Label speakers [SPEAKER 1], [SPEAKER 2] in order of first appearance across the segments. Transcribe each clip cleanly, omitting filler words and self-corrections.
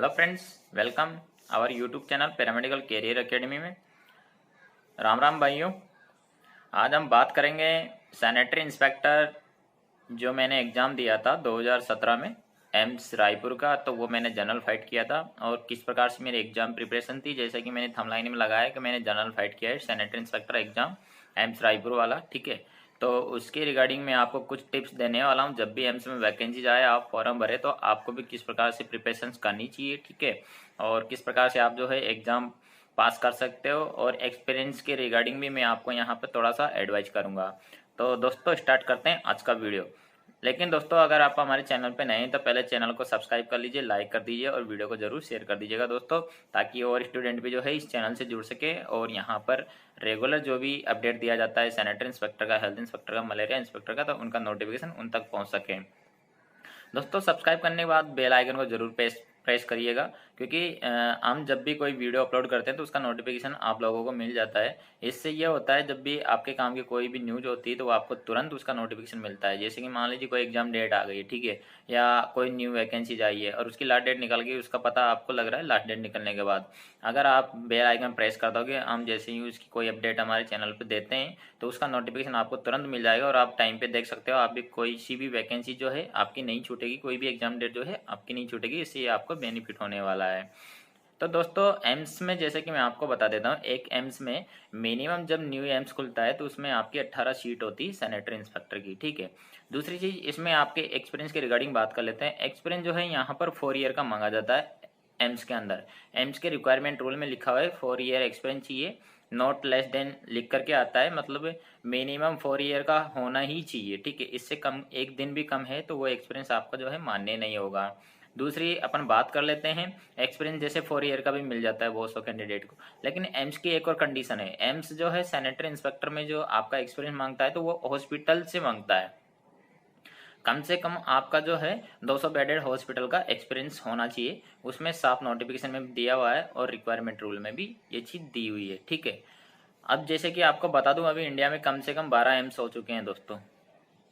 [SPEAKER 1] Hello friends, welcome our YouTube channel paramedical career academy में। राम राम भाइयों। आज हम बात करेंगे सैनिटरी इंस्पेक्टर जो मैंने एग्ज़ाम दिया था 2017 में एम्स रायपुर का। तो वो मैंने जनरल फाइट किया था और किस प्रकार से मेरी एग्ज़ाम प्रिपरेशन थी। जैसे कि मैंने थंबनेल में लगाया कि मैंने जनरल फाइट किया है sanitary inspector exam AIIMS Raipur वाला, ठीक है। तो उसके रिगार्डिंग मैं आपको कुछ टिप्स देने वाला हूँ। जब भी एम्स में वैकेंसी आए, आप फॉर्म भरे, तो आपको भी किस प्रकार से प्रिपरेशन करनी चाहिए, ठीक है, और किस प्रकार से आप जो है एग्ज़ाम पास कर सकते हो। और एक्सपीरियंस के रिगार्डिंग भी मैं आपको यहाँ पर थोड़ा सा एडवाइस करूँगा। तो दोस्तों स्टार्ट करते हैं आज का वीडियो। लेकिन दोस्तों अगर आप हमारे चैनल पे नए हैं तो पहले चैनल को सब्सक्राइब कर लीजिए, लाइक कर दीजिए और वीडियो को जरूर शेयर कर दीजिएगा दोस्तों, ताकि और स्टूडेंट भी जो है इस चैनल से जुड़ सके और यहाँ पर रेगुलर जो भी अपडेट दिया जाता है सैनिटरी इंस्पेक्टर का, हेल्थ इंस्पेक्टर का, मलेरिया इंस्पेक्टर का, तो उनका नोटिफिकेशन उन तक पहुँच सके। दोस्तों सब्सक्राइब करने के बाद बेल आइकन को जरूर प्रेस करिएगा, क्योंकि हम जब भी कोई वीडियो अपलोड करते हैं तो उसका नोटिफिकेशन आप लोगों को मिल जाता है। इससे यह होता है जब भी आपके काम की कोई भी न्यूज होती है तो आपको तुरंत उसका नोटिफिकेशन मिलता है। जैसे कि मान लीजिए कोई एग्जाम डेट आ गई, ठीक है, या कोई न्यू वैकेंसी आई है और उसकी लास्ट डेट निकल गई, उसका पता आपको लग रहा है लास्ट डेट निकलने के बाद। अगर आप बेल आइकन प्रेस कर दोगे, हम जैसे ही उसकी कोई अपडेट हमारे चैनल पर देते हैं तो उसका नोटिफिकेशन आपको तुरंत मिल जाएगा और आप टाइम पे देख सकते हो। आप भी कोई सी भी वैकेंसी जो है आपकी नहीं छूटेगी, कोई भी एग्जाम डेट जो है आपकी नहीं छूटेगी। इससे आपको बेनिफिट होने वाला है। तो दोस्तों एम्स में जैसे कि मैं आपको बता देता हूँ, एक एम्स में मिनिमम जब न्यू एम्स खुलता है तो उसमें आपकी 18 सीट होती है सैनिटरी इंस्पेक्टर की, ठीक है। दूसरी चीज़, इसमें आपके एक्सपीरियंस के रिगार्डिंग बात कर लेते हैं। एक्सपीरियंस जो है यहाँ पर 4 ईयर का मांगा जाता है एम्स के अंदर। एम्स के रिक्वायरमेंट रूल में लिखा हुआ है 4 ईयर एक्सपीरियंस चाहिए, नॉट लेस देन लिख करके आता है, मतलब मिनिमम 4 ईयर का होना ही चाहिए, ठीक है। इससे कम एक दिन भी कम है तो वो एक्सपीरियंस आपका जो है मान्य नहीं होगा। दूसरी अपन बात कर लेते हैं, एक्सपीरियंस जैसे 4 ईयर का भी मिल जाता है बहुत सौ कैंडिडेट को, लेकिन एम्स की एक और कंडीशन है। एम्स जो है सैनिटरी इंस्पेक्टर में जो आपका एक्सपीरियंस मांगता है तो वो हॉस्पिटल से मांगता है। कम से कम आपका जो है 200 बेडेड हॉस्पिटल का एक्सपीरियंस होना चाहिए। उसमें साफ नोटिफिकेशन में दिया हुआ है और रिक्वायरमेंट रूल में भी ये चीज़ दी हुई है, ठीक है। अब जैसे कि आपको बता दूं, अभी इंडिया में कम से कम 12 एम्स हो चुके हैं दोस्तों।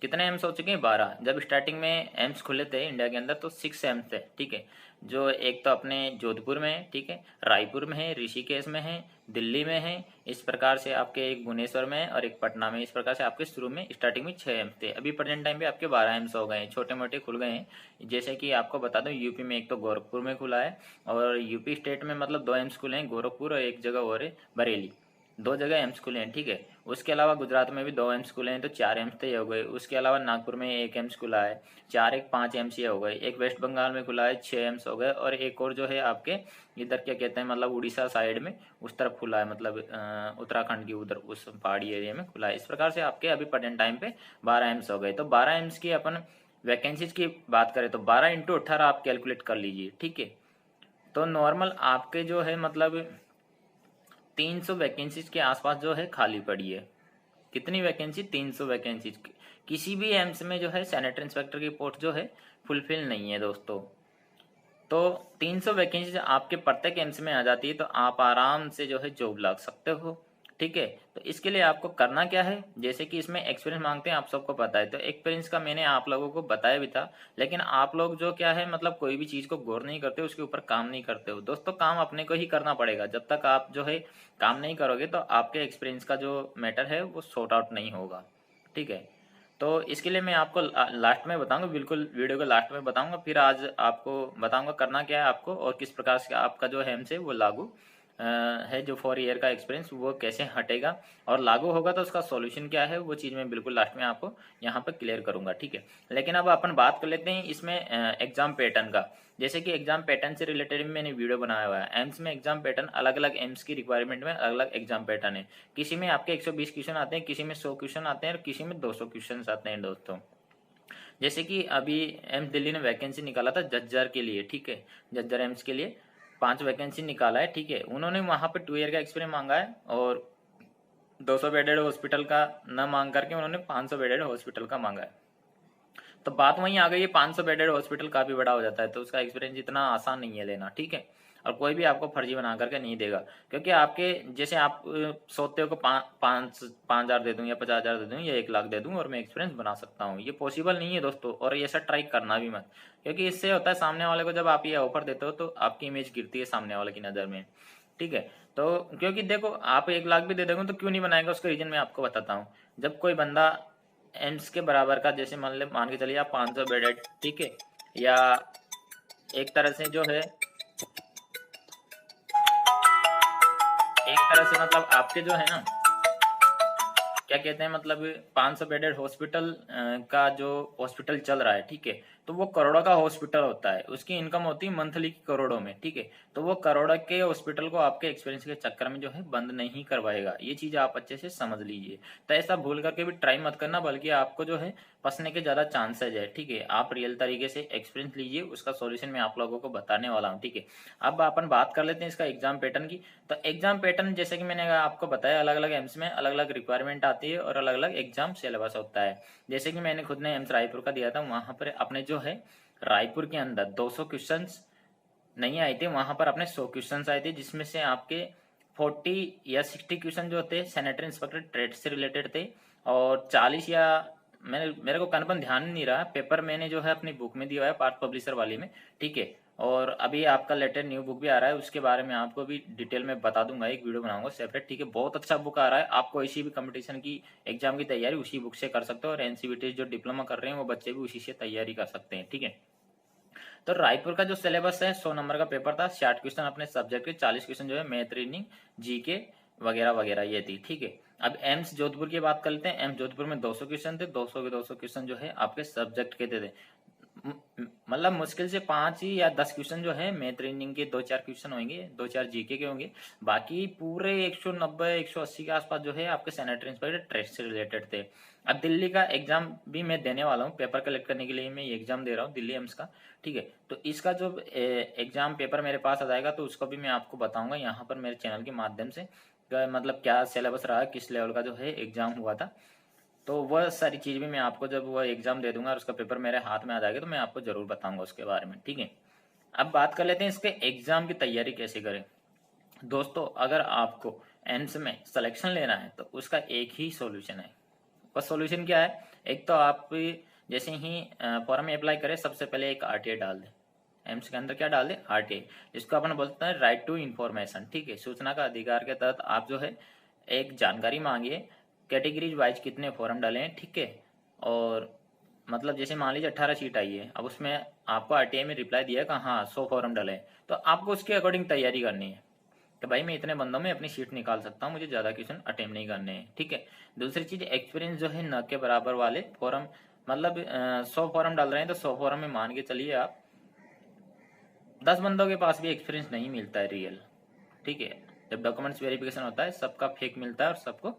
[SPEAKER 1] कितने एम्स हो चुके हैं? 12। जब स्टार्टिंग में एम्स खुले थे इंडिया के अंदर तो 6 एम्स थे, ठीक है। जो एक तो अपने जोधपुर में है, ठीक है, रायपुर में है, ऋषिकेश में है, दिल्ली में है। इस प्रकार से आपके एक भुवनेश्वर में है और एक पटना में। इस प्रकार से आपके शुरू में स्टार्टिंग में 6 एम्स थे। अभी प्रेजेंट टाइम पे आपके 12 एम्स हो गए हैं, छोटे मोटे खुल गए हैं। जैसे कि आपको बता दूं, यूपी में एक तो गोरखपुर में खुला है और यूपी स्टेट में मतलब 2 एम्स खुले हैं, गोरखपुर और एक जगह और है बरेली। 2 जगह एम्स खुले हैं, ठीक है। उसके अलावा गुजरात में भी 2 एम्स खुले हैं तो 4 एम्स तो ये हो गए। उसके अलावा नागपुर में 1 एम्स खुला है, 4 एक 5 एम्स ये हो गए। एक वेस्ट बंगाल में खुला है, 6 एम्स हो गए। और एक और जो है आपके इधर क्या कहते हैं, मतलब उड़ीसा साइड में उस तरफ खुला है, मतलब उत्तराखंड की उधर उस पहाड़ी एरिया में खुला है। इस प्रकार से आपके अभी प्रेजेंट टाइम पे 12 एम्स हो गए। तो 12 एम्स की अपन वैकेंसीज की बात करें तो 12 इंटू 18 आप कैलकुलेट कर लीजिए, ठीक है। तो नॉर्मल आपके जो है मतलब 300 वैकेंसीज के आसपास जो है खाली पड़ी है। कितनी वैकेंसी? 300 वैकेंसीज। किसी भी एम्स में जो है सैनिटरी इंस्पेक्टर की पोस्ट जो है फुलफिल नहीं है दोस्तों। तो 300 वैकेंसी आपके प्रत्येक एम्स में आ जाती है तो आप आराम से जो है जॉब लग सकते हो, ठीक है। तो इसके लिए आपको करना क्या है, जैसे कि इसमें एक्सपीरियंस मांगते हैं, आप सबको पता है। तो एक्सपीरियंस का मैंने आप लोगों को बताया भी था, लेकिन आप लोग जो क्या है मतलब कोई भी चीज़ को गौर नहीं करते, उसके ऊपर काम नहीं करते हो। दोस्तों काम अपने को ही करना पड़ेगा। जब तक आप जो है काम नहीं करोगे तो आपके एक्सपीरियंस का जो मैटर है वो सॉर्ट आउट नहीं होगा, ठीक है। तो इसके लिए मैं आपको लास्ट में बताऊंगा, बिल्कुल वीडियो को लास्ट में बताऊंगा। फिर आज आपको बताऊंगा करना क्या है आपको और किस प्रकार से आपका जो है हमसे वो लागू है, जो 4 ईयर का एक्सपीरियंस वो कैसे हटेगा और लागू होगा तो उसका सॉल्यूशन क्या है, वो चीज़ मैं बिल्कुल लास्ट में आपको यहाँ पर क्लियर करूंगा, ठीक है। लेकिन अब अपन बात कर लेते हैं इसमें एग्जाम पैटर्न का। जैसे कि एग्जाम पैटर्न से रिलेटेड भी मैंने वीडियो बनाया हुआ है। एम्स में एग्जाम पैटर्न अलग अलग एम्स की रिक्वायरमेंट में अलग अलग एग्जाम पैटर्न है। किसी में आपके 120 क्वेश्चन आते हैं, किसी में 100 क्वेश्चन आते हैं और किसी में 200 क्वेश्चन आते हैं दोस्तों। जैसे कि अभी एम्स दिल्ली ने वैकेंसी निकाला था जज्जर के लिए, ठीक है, जज्जर एम्स के लिए 5 वैकेंसी निकाला है, ठीक है। उन्होंने वहां पर 2 ईयर का एक्सपीरियंस मांगा है और 200 बेडेड हॉस्पिटल का न मांग करके उन्होंने 500 बेडेड हॉस्पिटल का मांगा है। तो बात वहीं आ गई है, 500 बेडेड हॉस्पिटल काफी बड़ा हो जाता है, तो उसका एक्सपीरियंस इतना आसान नहीं है लेना, ठीक है। और कोई भी आपको फर्जी बना करके नहीं देगा, क्योंकि आपके जैसे आप सोचते हो कि 5,000 दे दूं या 50,000 दे दूं या 1 लाख दे दूं और मैं एक्सपीरियंस बना सकता हूं, ये पॉसिबल नहीं है दोस्तों। और ये ऐसा ट्राई करना भी मत, क्योंकि इससे होता है सामने वाले को जब आप ये ऑफर देते हो तो आपकी इमेज गिरती है सामने वाले की नज़र में, ठीक है। तो क्योंकि देखो आप 1 लाख भी दे दोगे तो क्यों नहीं बनाएगा, उसका रीजन मैं आपको बताता हूँ। जब कोई बंदा एम्स के बराबर का, जैसे मान के चलिए आप 500 बेडेड, ठीक है, या एक तरह से जो है, एक तरह से मतलब आपके जो है ना, क्या कहते हैं, मतलब 500 बेडेड हॉस्पिटल का जो हॉस्पिटल चल रहा है, ठीक है, तो वो करोड़ों का हॉस्पिटल होता है, उसकी इनकम होती है मंथली की करोड़ों में, ठीक है। तो वो करोड़ों के हॉस्पिटल को आपके एक्सपीरियंस के चक्कर में जो है बंद नहीं करवाएगा, ये चीज आप अच्छे से समझ लीजिए। तो ऐसा भूल करके भी ट्राई मत करना, बल्कि आपको जो है फंसने के ज्यादा चांसेज है, ठीक है। आप रियल तरीके से एक्सपीरियंस लीजिए, उसका सॉल्यूशन मैं आप लोगों को बताने वाला हूँ, ठीक है। अब अपन बात कर लेते हैं इसका एग्जाम पैटर्न की। तो एग्जाम पैटर्न जैसे कि मैंने आपको बताया, अलग अलग एम्स में अलग अलग रिक्वायरमेंट आती है और अलग अलग एग्जाम सिलेबस होता है। जैसे कि मैंने खुद ने एम्स रायपुर का दिया था, वहां पर अपने जो है रायपुर के अंदर 200 क्वेश्चंस नहीं आए थे, वहां पर अपने 100 क्वेश्चंस आए थे, जिसमें से आपके 40 या 60 क्वेश्चन जो थे सैनिटरी इंस्पेक्टर ट्रेड से रिलेटेड थे, और 40 या मेरे को कन्फर्म ध्यान नहीं रहा, पेपर मैंने जो है अपनी बुक में दिया है पार्थ पब्लिशर वाली में, ठीक है। और अभी आपका लेटेस्ट न्यू बुक भी आ रहा है, उसके बारे में आपको भी डिटेल में बता दूंगा, एक वीडियो बनाऊंगा सेपरेट, ठीक है। बहुत अच्छा बुक आ रहा है, आप कोई सी भी कंपटीशन की एग्जाम की तैयारी उसी बुक से कर सकते हो, और एनसीवीटी जो डिप्लोमा कर रहे हैं वो बच्चे भी उसी से तैयारी कर सकते हैं, ठीक है। तो रायपुर का जो सिलेबस है 100 नंबर का पेपर था, 60 क्वेश्चन अपने सब्जेक्ट के, 40 क्वेश्चन जो है मैथ, रीजनिंग, जीके वगैरह वगैरह ये थी, ठीक है। अब एम्स जोधपुर की बात कर लेते हैं। एम्स जोधपुर में 200 क्वेश्चन थे, 200 के 200 क्वेश्चन जो है आपके सब्जेक्ट के थे, मतलब मुश्किल से 5 ही या 10 क्वेश्चन जो है मैथ रीजनिंग के, 2-4 क्वेश्चन होंगे, 2-4 जीके के होंगे, बाकी पूरे 190 180 के आसपास जो है आपके सैनिटरी इंस्पेक्टर ट्रेड से रिलेटेड थे। अब दिल्ली का एग्जाम भी मैं देने वाला हूँ, पेपर कलेक्ट करने के लिए मैं ये एग्जाम दे रहा हूँ दिल्ली एम्स का, ठीक है। तो इसका जो एग्जाम पेपर मेरे पास आ जाएगा तो उसको भी मैं आपको बताऊंगा यहाँ पर मेरे चैनल के माध्यम से, मतलब क्या सिलेबस रहा, किस लेवल का जो है एग्जाम हुआ था। तो वह सारी चीज भी मैं आपको जब वह एग्जाम दे दूंगा और उसका पेपर मेरे हाथ में आ जाएगा तो मैं आपको जरूर बताऊंगा उसके बारे में, ठीक है। अब बात कर लेते हैं इसके एग्जाम की तैयारी कैसे करें। दोस्तों अगर आपको एम्स में सिलेक्शन लेना है तो उसका एक ही सॉल्यूशन है। वह सॉल्यूशन क्या है, एक तो आप जैसे ही फॉर्म में अप्लाई करें सबसे पहले एक आरटीआई डाल दें, एम्स के अंदर क्या डाल दें, आरटीआई, जिसको अपन बोलते हैं राइट टू इन्फॉर्मेशन, ठीक है। सूचना का अधिकार के तहत आप जो है एक जानकारी मांगिए, कैटेगरीज वाइज कितने फॉर्म डाले हैं, ठीक है। और मतलब जैसे मान लीजिए 18 सीट आई है, अब उसमें आपको आरटीआई में रिप्लाई दिया कि हाँ 100 फॉर्म डाले हैं, तो आपको उसके अकॉर्डिंग तैयारी करनी है कि भाई मैं इतने बंदों में अपनी सीट निकाल सकता हूँ, मुझे ज्यादा क्वेश्चन अटेम्प्ट नहीं करने हैं, ठीक है। दूसरी चीज एक्सपीरियंस जो है न के बराबर वाले फॉर्म, मतलब 100 फॉर्म डाल रहे हैं तो 100 फॉर्म में मान के चलिए आप 10 बंदों के पास भी एक्सपीरियंस नहीं मिलता है रियल, ठीक है। जब डॉक्यूमेंट्स वेरिफिकेशन होता है सबका फेक मिलता है और सबको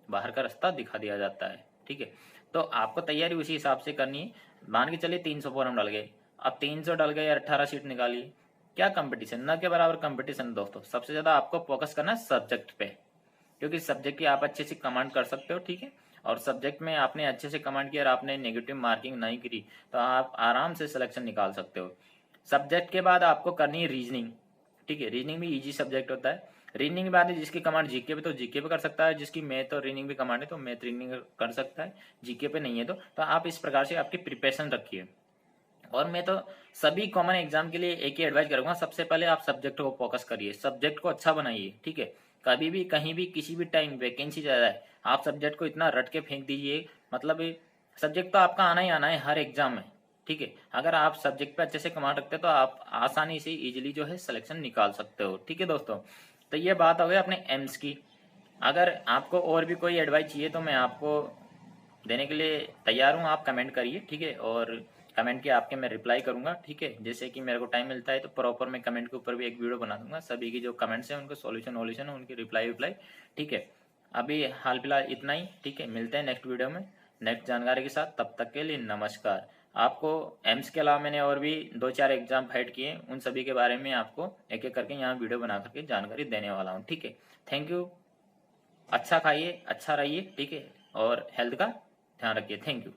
[SPEAKER 1] बाहर का रास्ता दिखा दिया जाता है, ठीक है। तो आपको तैयारी उसी हिसाब से करनी है। मान के चलिए 300 फॉर्म डाल गए, अब 300 डाल गए, 18 सीट निकाली, क्या कंपटीशन, न के बराबर कंपटीशन। दोस्तों सबसे ज्यादा आपको फोकस करना है सब्जेक्ट पे, क्योंकि सब्जेक्ट की आप अच्छे से कमांड कर सकते हो, ठीक है। और सब्जेक्ट में आपने अच्छे से कमांड किया और आपने नेगेटिव मार्किंग नहीं करी तो आप आराम से सिलेक्शन निकाल सकते हो। सब्जेक्ट के बाद आपको करनी है रीजनिंग, ठीक है। रीजनिंग भी इजी सब्जेक्ट होता है। रीजनिंग के बाद जिसकी कमांड जीके पे तो जीके पे कर सकता है, जिसकी मैथ और रीजनिंग भी कमांड है तो मैथ रीजनिंग कर सकता है, जीके पे नहीं है तो आप इस प्रकार से आपकी प्रिपरेशन रखिए। और मैं तो सभी कॉमन एग्जाम के लिए एक ही एडवाइस करूंगा, सबसे पहले आप सब्जेक्ट को फोकस करिए, सब्जेक्ट को अच्छा बनाइए, ठीक है। कभी भी कहीं भी किसी भी टाइम वैकेंसी ज्यादा है, आप सब्जेक्ट को इतना रट के फेंक दीजिए, मतलब सब्जेक्ट तो आपका आना ही आना है हर एग्जाम में, ठीक है। अगर आप सब्जेक्ट पे अच्छे से कमांड रखते हैं तो आप आसानी से इजिली जो है सिलेक्शन निकाल सकते हो, ठीक है दोस्तों। तो ये बात हो गई अपने एम्स की। अगर आपको और भी कोई एडवाइस चाहिए तो मैं आपको देने के लिए तैयार हूँ, आप कमेंट करिए, ठीक है। और कमेंट के आपके मैं रिप्लाई करूंगा, ठीक है। जैसे कि मेरे को टाइम मिलता है तो प्रॉपर मैं कमेंट के ऊपर भी एक वीडियो बना दूंगा, सभी की जो कमेंट्स हैं उनको सॉल्यूशन वॉल्यूशन उनकी रिप्लाई, ठीक है। अभी हाल फिलहाल इतना ही, ठीक है। मिलते हैं नेक्स्ट वीडियो में नेक्स्ट जानकारी के साथ, तब तक के लिए नमस्कार। आपको एम्स के अलावा मैंने और भी 2-4 एग्जाम फाइट किए, उन सभी के बारे में आपको एक एक करके यहाँ वीडियो बना करके जानकारी देने वाला हूँ, ठीक है। Thank you. अच्छा खाइए, अच्छा रहिए, ठीक है। और हेल्थ का ध्यान रखिए। Thank you.